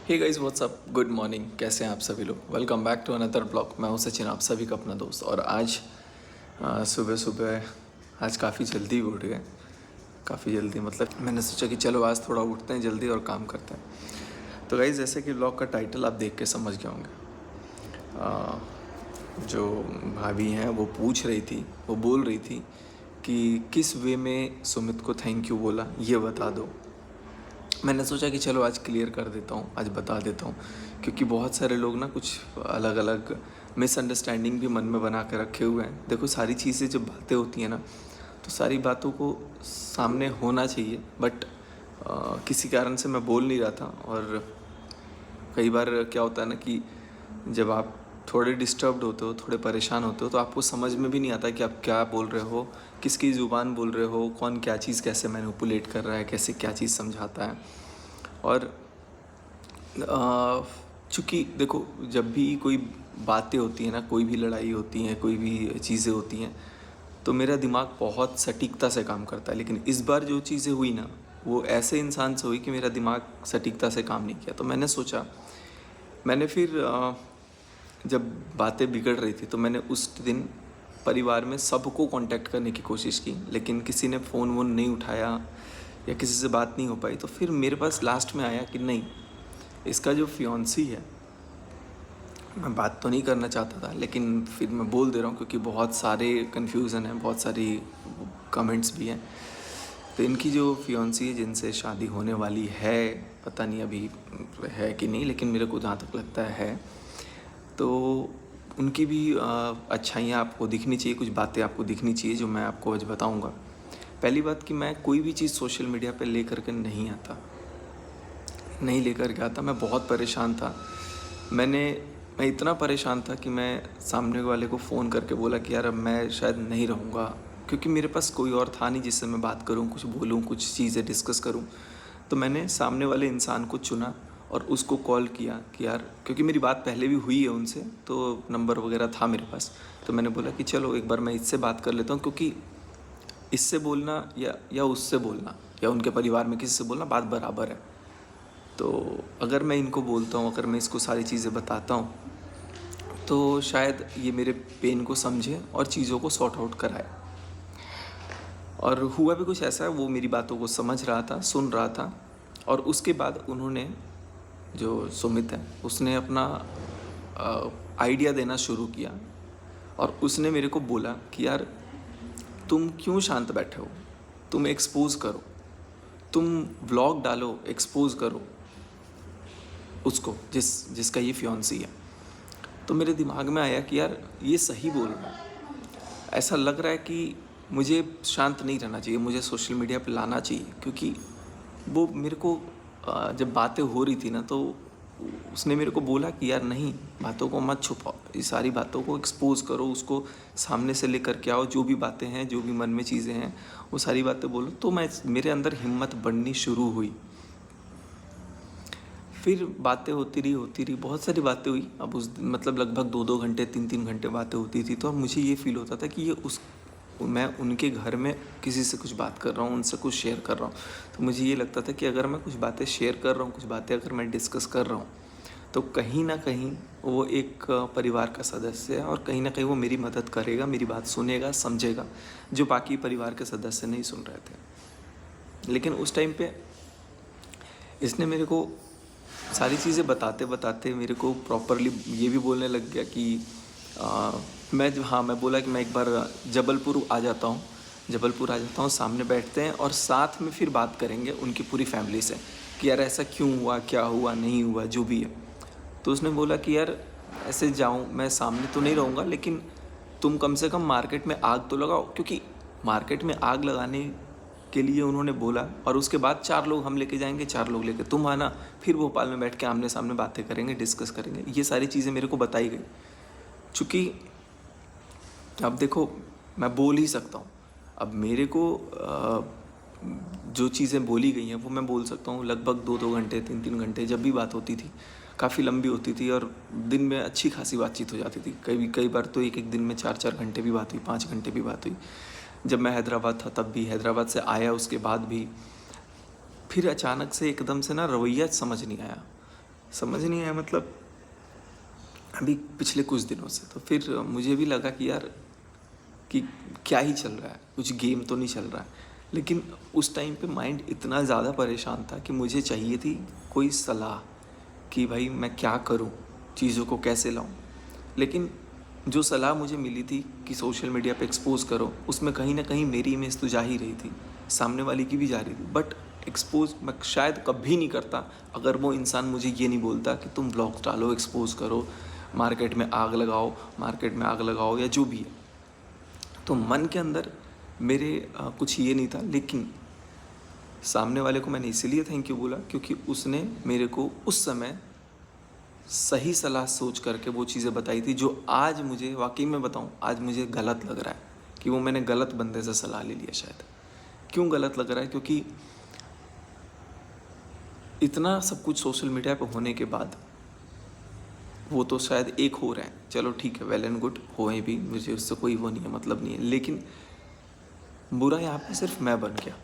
हे guys what's up, good morning. कैसे हैं आप सभी लोग? Welcome back to another blog. मैं हूं सचिन, आप सभी का अपना दोस्त। और आज सुबह सुबह आज काफ़ी जल्दी उठ गए। काफ़ी जल्दी मतलब मैंने सोचा कि चलो आज थोड़ा उठते हैं जल्दी और काम करते हैं। तो गाइस, जैसे कि ब्लॉग का टाइटल आप देख के समझ गए होंगे, जो भाभी हैं वो पूछ रही थी, वो बोल रही थी कि किस वे में सुमित को थैंक यू बोला, ये बता दो। मैंने सोचा कि चलो आज क्लियर कर देता हूँ, आज बता देता हूँ, क्योंकि बहुत सारे लोग ना कुछ अलग अलग मिसअंडरस्टैंडिंग भी मन में बना के रखे हुए हैं। देखो, सारी चीज़ें जब बातें होती हैं ना, तो सारी बातों को सामने होना चाहिए, बट किसी कारण से मैं बोल नहीं रहा था। और कई बार क्या होता है ना कि जब आप थोड़े डिस्टर्ब्ड होते हो, थोड़े परेशान होते हो, तो आपको समझ में भी नहीं आता कि आप क्या बोल रहे हो, किसकी ज़ुबान बोल रहे हो, कौन क्या चीज़ कैसे मैनिपुलेट कर रहा है, कैसे क्या चीज़ समझाता है। और चूँकि देखो, जब भी कोई बातें होती हैं ना, कोई भी लड़ाई होती है, कोई भी चीज़ें होती हैं, तो मेरा दिमाग बहुत सटीकता से काम करता है। लेकिन इस बार जो चीज़ें हुई ना, वो ऐसे इंसान से हुई कि मेरा दिमाग सटीकता से काम नहीं किया। तो मैंने सोचा, मैंने फिर जब बातें बिगड़ रही थी तो मैंने उस दिन परिवार में सबको कांटेक्ट करने की कोशिश की, लेकिन किसी ने फ़ोन वोन नहीं उठाया या किसी से बात नहीं हो पाई। तो फिर मेरे पास लास्ट में आया कि नहीं, इसका जो फियांसी है, मैं बात तो नहीं करना चाहता था, लेकिन फिर मैं बोल दे रहा हूँ क्योंकि बहुत सारे कन्फ्यूज़न हैं, बहुत सारी कमेंट्स भी हैं। तो इनकी जो फियांसी है, जिनसे शादी होने वाली है, पता नहीं अभी है कि नहीं, लेकिन मेरे को जहाँ तक लगता है, तो उनकी भी अच्छाइयाँ आपको दिखनी चाहिए, कुछ बातें आपको दिखनी चाहिए जो मैं आपको आज बताऊँगा। पहली बात कि मैं कोई भी चीज़ सोशल मीडिया पे लेकर के नहीं लेकर के आता। मैं बहुत परेशान था। मैं इतना परेशान था कि मैं सामने वाले को फ़ोन करके बोला कि यार अब मैं शायद नहीं रहूँगा, क्योंकि मेरे पास कोई और था नहीं जिससे मैं बात करूँ, कुछ बोलूँ, कुछ चीज़ें डिस्कस करूँ। तो मैंने सामने वाले इंसान को चुना और उसको कॉल किया कि यार, क्योंकि मेरी बात पहले भी हुई है उनसे, तो नंबर वगैरह था मेरे पास। तो मैंने बोला कि चलो एक बार मैं इससे बात कर लेता हूँ, क्योंकि इससे बोलना या उससे बोलना या उनके परिवार में किसी से बोलना बात बराबर है। तो अगर मैं इनको बोलता हूँ, अगर मैं इसको सारी चीज़ें बताता हूँ, तो शायद ये मेरे पेन को समझे और चीज़ों को सॉर्ट आउट कराए। और हुआ भी कुछ ऐसा है, वो मेरी बातों को समझ रहा था, सुन रहा था। और उसके बाद उन्होंने, जो सुमित है, उसने अपना आइडिया देना शुरू किया। और उसने मेरे को बोला कि यार तुम क्यों शांत बैठे हो, तुम एक्सपोज करो, तुम व्लॉग डालो, एक्सपोज करो उसको जिसका ये फियांसी है। तो मेरे दिमाग में आया कि यार ये सही बोल रहा है। ऐसा लग रहा है कि मुझे शांत नहीं रहना चाहिए, मुझे सोशल मीडिया पे लाना चाहिए, क्योंकि वो मेरे को जब बातें हो रही थी ना, तो उसने मेरे को बोला कि यार नहीं, बातों को मत छुपाओ, ये सारी बातों को एक्सपोज करो, उसको सामने से लेकर के आओ, जो भी बातें हैं, जो भी मन में चीज़ें हैं, वो सारी बातें बोलो। तो मेरे अंदर हिम्मत बढ़नी शुरू हुई। फिर बातें होती रही, बहुत सारी बातें हुई। अब उस दिन मतलब लगभग 2-2 घंटे, 3-3 घंटे बातें होती थी। तो अब मुझे ये फील होता था कि मैं उनके घर में किसी से कुछ बात कर रहा हूँ, उनसे कुछ शेयर कर रहा हूँ। तो मुझे ये लगता था कि अगर मैं कुछ बातें शेयर कर रहा हूँ, कुछ बातें अगर मैं डिस्कस कर रहा हूँ, तो कहीं ना कहीं वो एक परिवार का सदस्य है, और कहीं ना कहीं वो मेरी मदद करेगा, मेरी बात सुनेगा, समझेगा, जो बाकी परिवार के सदस्य नहीं सुन रहे थे। लेकिन उस टाइम पे इसने मेरे को सारी चीज़ें बताते बताते मेरे को प्रॉपरली ये भी बोलने लग गया कि मैं बोला कि मैं एक बार जबलपुर आ जाता हूँ, सामने बैठते हैं और साथ में फिर बात करेंगे उनकी पूरी फैमिली से कि यार ऐसा क्यों हुआ, क्या हुआ, नहीं हुआ, जो भी है। तो उसने बोला कि यार ऐसे जाऊँ, मैं सामने तो नहीं रहूँगा, लेकिन तुम कम से कम मार्केट में आग तो लगाओ, क्योंकि मार्केट में आग लगाने के लिए उन्होंने बोला। और उसके बाद 4 लोग हम लेके जाएंगे, 4 लोग लेके तुम आना, फिर भोपाल में बैठ के आमने सामने बातें करेंगे, डिस्कस करेंगे। ये सारी चीज़ें मेरे को बताई गई। चूँकि अब देखो, मैं बोल ही सकता हूँ। अब मेरे को जो चीज़ें बोली गई हैं वो मैं बोल सकता हूँ। लगभग 2-2 घंटे, 3-3 घंटे जब भी बात होती थी, काफ़ी लंबी होती थी, और दिन में अच्छी खासी बातचीत हो जाती थी। कई बार तो एक दिन में 4-4 घंटे भी बात हुई, 5 घंटे भी बात हुई। जब मैं हैदराबाद था तब भी, हैदराबाद से आया उसके बाद भी। फिर अचानक से एकदम से ना रवैया समझ नहीं आया। समझ नहीं आया मतलब अभी पिछले कुछ दिनों से। तो फिर मुझे भी लगा कि यार कि क्या ही चल रहा है, कुछ गेम तो नहीं चल रहा है। लेकिन उस टाइम पे माइंड इतना ज़्यादा परेशान था कि मुझे चाहिए थी कोई सलाह कि भाई मैं क्या करूं, चीज़ों को कैसे लाऊं। लेकिन जो सलाह मुझे मिली थी कि सोशल मीडिया पे एक्सपोज़ करो, उसमें कहीं ना कहीं मेरी इमेज तो जा ही रही थी, सामने वाले की भी जा रही थी। बट एक्सपोज़ मैं शायद कभी नहीं करता अगर वो इंसान मुझे ये नहीं बोलता कि तुम ब्लॉग्स डालो, एक्सपोज़ करो, मार्केट में आग लगाओ या जो भी है। तो मन के अंदर मेरे कुछ ये नहीं था। लेकिन सामने वाले को मैंने इसीलिए थैंक यू बोला क्योंकि उसने मेरे को उस समय सही सलाह सोच करके वो चीज़ें बताई थी जो आज मुझे वाकई में बताऊं, आज मुझे गलत लग रहा है कि वो मैंने गलत बंदे से सलाह ले लिया शायद। क्यों गलत लग रहा है? क्योंकि इतना सब कुछ सोशल मीडिया पे होने के बाद वो तो शायद एक हो रहे हैं, चलो ठीक है, वेल एंड गुड, होए भी, मुझे उससे कोई वो नहीं है, मतलब नहीं है। लेकिन बुरा यहाँ पे सिर्फ मैं बन गया।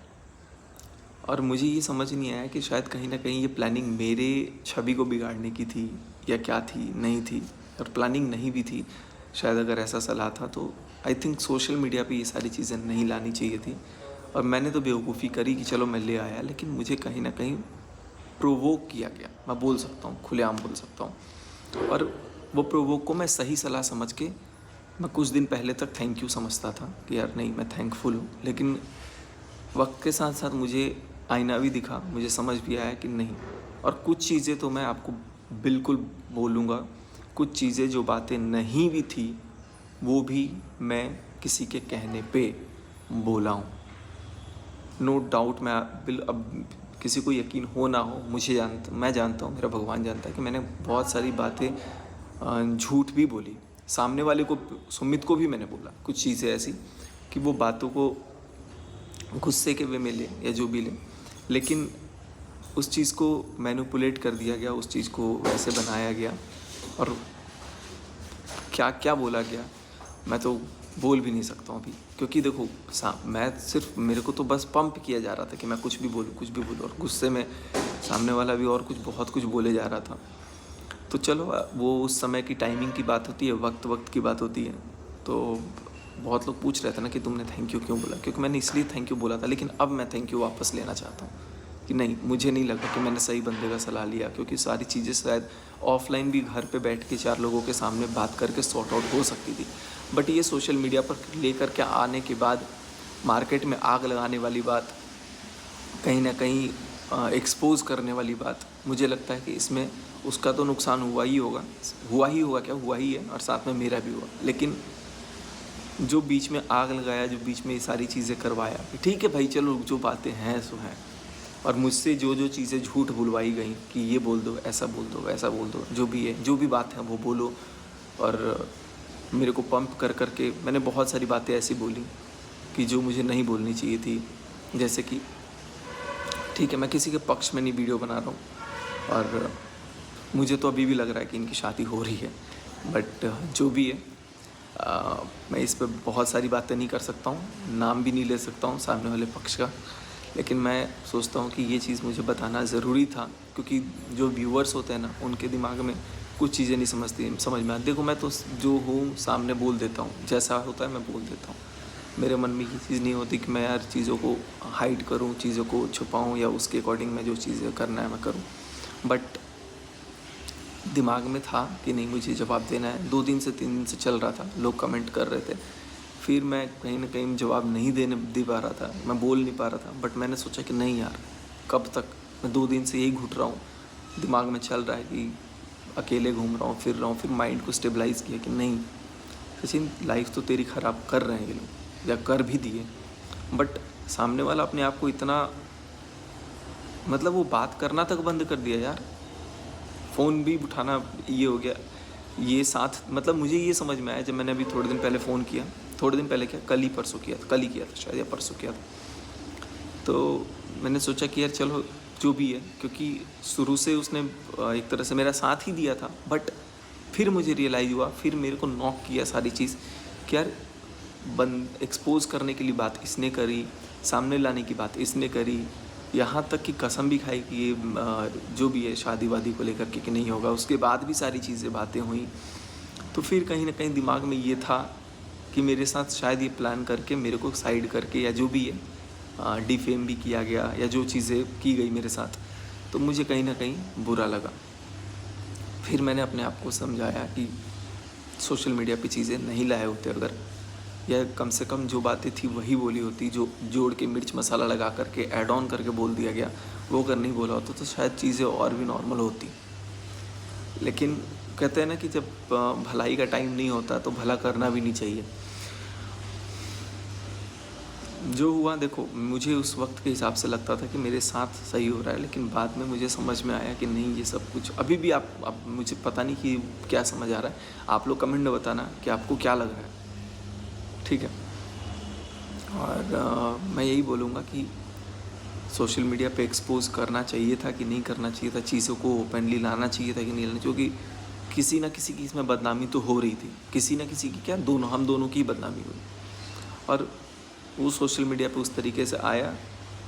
और मुझे ये समझ नहीं आया कि शायद कहीं ना कहीं ये प्लानिंग मेरे छवि को बिगाड़ने की थी या क्या थी, नहीं थी। और प्लानिंग नहीं भी थी शायद, अगर ऐसा सलाह था तो आई थिंक सोशल मीडिया पे ये सारी चीज़ें नहीं लानी चाहिए थी। और मैंने तो बेवकूफ़ी करी कि चलो मैं ले आया, लेकिन मुझे कहीं ना कहीं प्रोवोक किया गया, मैं बोल सकता हूँ, खुलेआम बोल सकता हूँ। और वो प्रोवोक को मैं सही सलाह समझ के मैं कुछ दिन पहले तक थैंक यू समझता था कि यार नहीं, मैं थैंकफुल हूँ। लेकिन वक्त के साथ साथ मुझे आईना भी दिखा, मुझे समझ भी आया कि नहीं। और कुछ चीज़ें तो मैं आपको बिल्कुल बोलूँगा, कुछ चीज़ें जो बातें नहीं भी थी वो भी मैं किसी के कहने पे बोला हूँ। नो डाउट, मैं अब किसी को यकीन हो ना हो, मैं जानता हूँ, मेरा भगवान जानता है कि मैंने बहुत सारी बातें झूठ भी बोली। सामने वाले को, सुमित को भी मैंने बोला कुछ चीज़ें ऐसी कि वो बातों को गुस्से के वे में ले या जो भी ले, लेकिन उस चीज़ को मैनिपुलेट कर दिया गया, उस चीज़ को वैसे बनाया गया। और क्या क्या बोला गया मैं तो बोल भी नहीं सकता हूँ अभी। क्योंकि देखो, मैं सिर्फ, मेरे को तो बस पंप किया जा रहा था कि मैं कुछ भी बोलूँ, और गुस्से में सामने वाला भी और कुछ बहुत कुछ बोले जा रहा था। तो चलो, वो उस समय की टाइमिंग की बात होती है, वक्त की बात होती है। तो बहुत लोग पूछ रहे थे ना कि तुमने थैंक यू क्यों बोला, क्योंकि मैंने इसलिए थैंक यू बोला था। लेकिन अब मैं थैंक यू वापस लेना चाहता हूँ कि नहीं, मुझे नहीं लगा कि मैंने सही बंदे का सलाह लिया, क्योंकि सारी चीज़ें शायद ऑफलाइन भी घर पे बैठ के 4 लोगों के सामने बात करके सॉर्ट आउट हो सकती थी। बट ये सोशल मीडिया पर लेकर के आने के बाद मार्केट में आग लगाने वाली बात, कहीं ना कहीं एक्सपोज करने वाली बात, मुझे लगता है कि इसमें उसका तो नुकसान हुआ ही होगा, क्या हुआ ही है, और साथ में मेरा भी हुआ। लेकिन जो बीच में आग लगाया, जो बीच में ये सारी चीज़ें करवाया, ठीक है भाई, चलो जो बातें हैं सो हैं। और मुझसे जो जो चीज़ें झूठ बुलवाई गई कि ये बोल दो, ऐसा बोल दो, वैसा बोल दो, जो भी है, जो भी बात है वो बोलो। और मेरे को पंप कर करके मैंने बहुत सारी बातें ऐसी बोली कि जो मुझे नहीं बोलनी चाहिए थी। जैसे कि ठीक है, मैं किसी के पक्ष में नहीं वीडियो बना रहा हूँ, और मुझे तो अभी भी लग रहा है कि इनकी शादी हो रही है। बट जो भी है, मैं इस पर बहुत सारी बातें नहीं कर सकता हूँ, नाम भी नहीं ले सकता हूँ सामने वाले पक्ष का। लेकिन मैं सोचता हूँ कि ये चीज़ मुझे बताना ज़रूरी था, क्योंकि जो व्यूअर्स होते हैं ना, उनके दिमाग में कुछ चीज़ें नहीं समझ में आती। देखो, मैं तो जो हूँ सामने बोल देता हूँ, जैसा होता है मैं बोल देता हूँ। मेरे मन में ये चीज़ नहीं होती कि मैं यार चीज़ों को हाइड करूँ, चीज़ों को छुपाऊँ, या उसके अकॉर्डिंग मैं जो चीज़ें करना है मैं करूँ। बट दिमाग में था कि नहीं, मुझे जवाब देना है। 2 दिन से 3 दिन से चल रहा था, लोग कमेंट कर रहे थे, फिर मैं कहीं ना कहीं जवाब नहीं दे पा रहा था, मैं बोल नहीं पा रहा था। बट मैंने सोचा कि नहीं यार, कब तक, मैं 2 दिन से यही घुट रहा हूँ, दिमाग में चल रहा है कि अकेले घूम रहा हूँ, फिर रहा हूँ। फिर माइंड को स्टेबलाइज़ किया कि नहीं सचिन, लाइफ तो तेरी ख़राब कर रहे हैं ये लोग, या कर भी दिए। बट सामने वाला अपने आप को इतना, मतलब वो बात करना तक बंद कर दिया यार, फ़ोन भी उठाना ये हो गया। ये साथ, मतलब मुझे ये समझ में आया जब मैंने अभी थोड़े दिन पहले फ़ोन किया, थोड़े दिन पहले क्या, कल ही किया था शायद, या परसों किया था। तो मैंने सोचा कि यार चलो जो भी है, क्योंकि शुरू से उसने एक तरह से मेरा साथ ही दिया था। बट फिर मुझे रियलाइज़ हुआ, फिर मेरे को नॉक किया सारी चीज़ कि यार एक्सपोज करने के लिए बात इसने करी, सामने लाने की बात इसने करी, यहाँ तक कि कसम भी खाई कि ये जो भी है शादी वादी को लेकर के कि नहीं होगा। उसके बाद भी सारी चीज़ें बातें हुई। तो फिर कहीं ना कहीं दिमाग में ये था कि मेरे साथ शायद ये प्लान करके मेरे को साइड करके या जो भी है डिफेम भी किया गया या जो चीज़ें की गई मेरे साथ, तो मुझे कहीं ना कहीं बुरा लगा। फिर मैंने अपने आप को समझाया कि सोशल मीडिया पे चीज़ें नहीं लाए होते अगर, या कम से कम जो बातें थी वही बोली होती, जो जोड़ के मिर्च मसाला लगा करके ऐड ऑन करके बोल दिया गया वो अगर नहीं बोला होता तो शायद चीज़ें और भी नॉर्मल होती। लेकिन कहते हैं ना कि जब भलाई का टाइम नहीं होता तो भला करना भी नहीं चाहिए। जो हुआ देखो, मुझे उस वक्त के हिसाब से लगता था कि मेरे साथ सही हो रहा है, लेकिन बाद में मुझे समझ में आया कि नहीं, ये सब कुछ अभी भी आप अब मुझे पता नहीं कि क्या समझ आ रहा है। आप लोग कमेंट में बताना कि आपको क्या लग रहा है, ठीक है। और मैं यही बोलूँगा कि सोशल मीडिया पे एक्सपोज़ करना चाहिए था कि नहीं करना चाहिए था, चीज़ों को ओपनली लाना चाहिए था कि नहीं लाना, क्योंकि किसी न किसी की इसमें बदनामी तो हो रही थी, किसी न किसी की, क्या दोनों, हम दोनों की बदनामी हुई। और वो सोशल मीडिया पे उस तरीके से आया,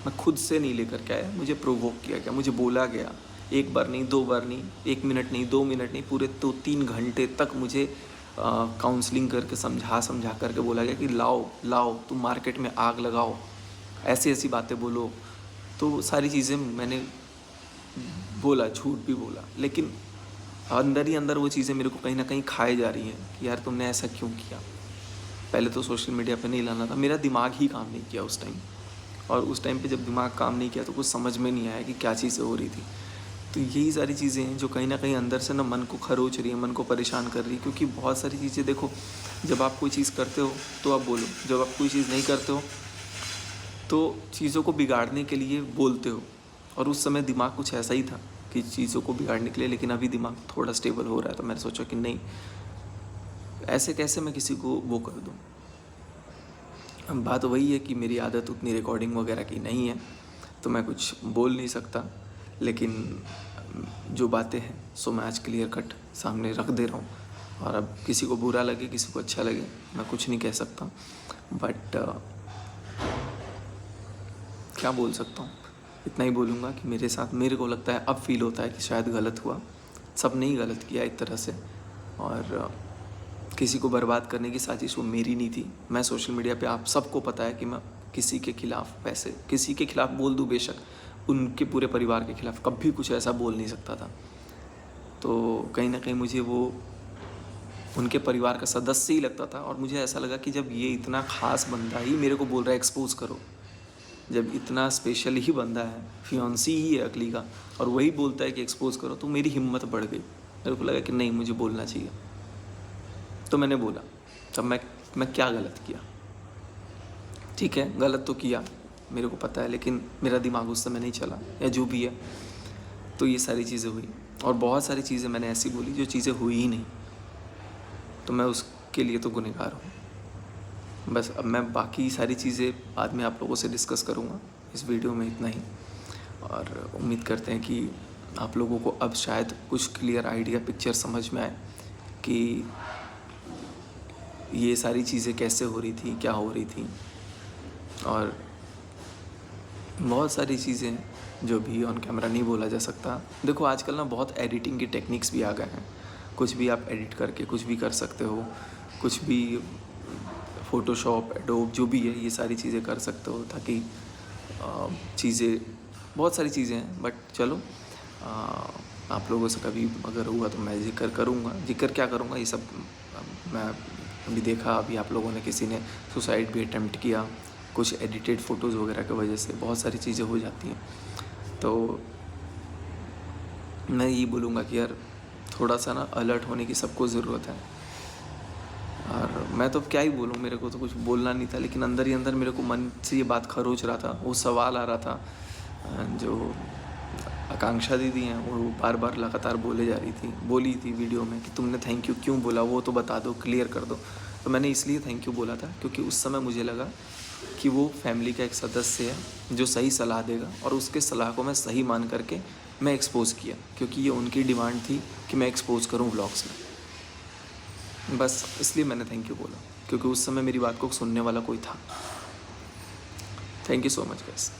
मैं खुद से नहीं लेकर के आया, मुझे प्रोवोक किया गया, मुझे बोला गया, एक बार नहीं, दो बार नहीं, 1 मिनट नहीं, 2 मिनट नहीं, पूरे 2-3 घंटे तक मुझे काउंसलिंग करके समझा करके बोला गया कि लाओ तुम मार्केट में आग लगाओ, ऐसी ऐसी बातें बोलो। तो सारी चीज़ें मैंने बोला, झूठ भी बोला, लेकिन अंदर ही अंदर वो चीज़ें मेरे को कहीं ना कहीं खाए जा रही हैं कि यार तुमने ऐसा क्यों किया। पहले तो सोशल मीडिया पे नहीं लाना था, मेरा दिमाग ही काम नहीं किया उस टाइम। और उस टाइम पे जब दिमाग काम नहीं किया तो कुछ समझ में नहीं आया कि क्या चीज़ें हो रही थी। तो यही सारी चीज़ें हैं जो कहीं ना कहीं अंदर से ना मन को खरोच रही है, मन को परेशान कर रही है। क्योंकि बहुत सारी चीज़ें देखो, जब आप कोई चीज़ करते हो तो आप बोलो, जब आप कोई चीज़ नहीं करते हो तो चीज़ों को बिगाड़ने के लिए बोलते हो। और उस समय दिमाग कुछ ऐसा ही था कि चीज़ों को बिगाड़ने के लिए, लेकिन अभी दिमाग थोड़ा स्टेबल हो रहा है। तो मैंने सोचा कि नहीं, ऐसे कैसे मैं किसी को वो कर दूँ। अब बात वही है कि मेरी आदत उतनी रिकॉर्डिंग वगैरह की नहीं है, तो मैं कुछ बोल नहीं सकता। लेकिन जो बातें हैं सो मैं आज क्लियर कट सामने रख दे रहा हूँ। और अब किसी को बुरा लगे, किसी को अच्छा लगे, मैं कुछ नहीं कह सकता। बट क्या बोल सकता हूँ, इतना ही बोलूँगा कि मेरे साथ, मेरे को लगता है, अब फील होता है कि शायद गलत हुआ। सबने ही गलत किया एक तरह से। और किसी को बर्बाद करने की साजिश वो मेरी नहीं थी। मैं सोशल मीडिया पे, आप सबको पता है कि मैं किसी के खिलाफ़, वैसे किसी के खिलाफ़ बोल दूँ बेशक, उनके पूरे परिवार के खिलाफ़ कभी कुछ ऐसा बोल नहीं सकता था। तो कहीं ना कहीं मुझे वो उनके परिवार का सदस्य ही लगता था। और मुझे ऐसा लगा कि जब ये इतना ख़ास बंदा ही मेरे को बोल रहा है एक्सपोज़ करो, जब इतना स्पेशल ही बंदा है, फियांसी ही है अगली का, और वही बोलता है कि एक्सपोज़ करो, तो मेरी हिम्मत बढ़ गई। मेरे को लगा कि नहीं, मुझे बोलना चाहिए। तो मैंने बोला। तब मैं क्या गलत किया? ठीक है, गलत तो किया, मेरे को पता है, लेकिन मेरा दिमाग उस समय नहीं चला, या जो भी है। तो ये सारी चीज़ें हुई, और बहुत सारी चीज़ें मैंने ऐसी बोली जो चीज़ें हुई ही नहीं। तो मैं उसके लिए तो गुनहगार हूँ। बस अब मैं बाकी सारी चीज़ें बाद में आप लोगों से डिस्कस करूँगा। इस वीडियो में इतना ही, और उम्मीद करते हैं कि आप लोगों को अब शायद कुछ क्लियर आइडिया, पिक्चर समझ में आए कि ये सारी चीज़ें कैसे हो रही थी, क्या हो रही थी। और बहुत सारी चीज़ें जो भी ऑन कैमरा नहीं बोला जा सकता। देखो आजकल ना बहुत एडिटिंग की टेक्निक्स भी आ गए हैं, कुछ भी आप एडिट करके कुछ भी कर सकते हो, कुछ भी फ़ोटोशॉप, एडोब, जो भी है, ये सारी चीज़ें कर सकते हो, ताकि चीज़ें, बहुत सारी चीज़ें हैं। बट चलो, आप लोगों से कभी अगर हुआ तो मैं जिक्र करूँगा। जिक्र क्या करूँगा, ये सब मैं अभी देखा, अभी आप लोगों ने, किसी ने सुसाइड भी अटेम्प्ट किया, कुछ एडिटेड फ़ोटोज़ वगैरह की वजह से बहुत सारी चीज़ें हो जाती हैं। तो मैं यही बोलूँगा कि यार थोड़ा सा ना अलर्ट होने की सबको ज़रूरत है। और मैं तो क्या ही बोलूँ, मेरे को तो कुछ बोलना नहीं था, लेकिन अंदर ही अंदर मेरे को मन से ये बात खरोच रहा था, वो सवाल आ रहा था। जो आकांक्षा दीदी हैं वो बार बार लगातार बोली थी वीडियो में कि तुमने थैंक यू क्यों बोला, वो तो बता दो, क्लियर कर दो। तो मैंने इसलिए थैंक यू बोला था क्योंकि उस समय मुझे लगा कि वो फैमिली का एक सदस्य है जो सही सलाह देगा, और उसके सलाह को मैं सही मान करके मैं एक्सपोज़ किया, क्योंकि ये उनकी डिमांड थी कि मैं एक्सपोज़ करूँ व्लॉग्स में। बस इसलिए मैंने थैंक यू बोला, क्योंकि उस समय मेरी बात को सुनने वाला कोई था। Thank you so much guys.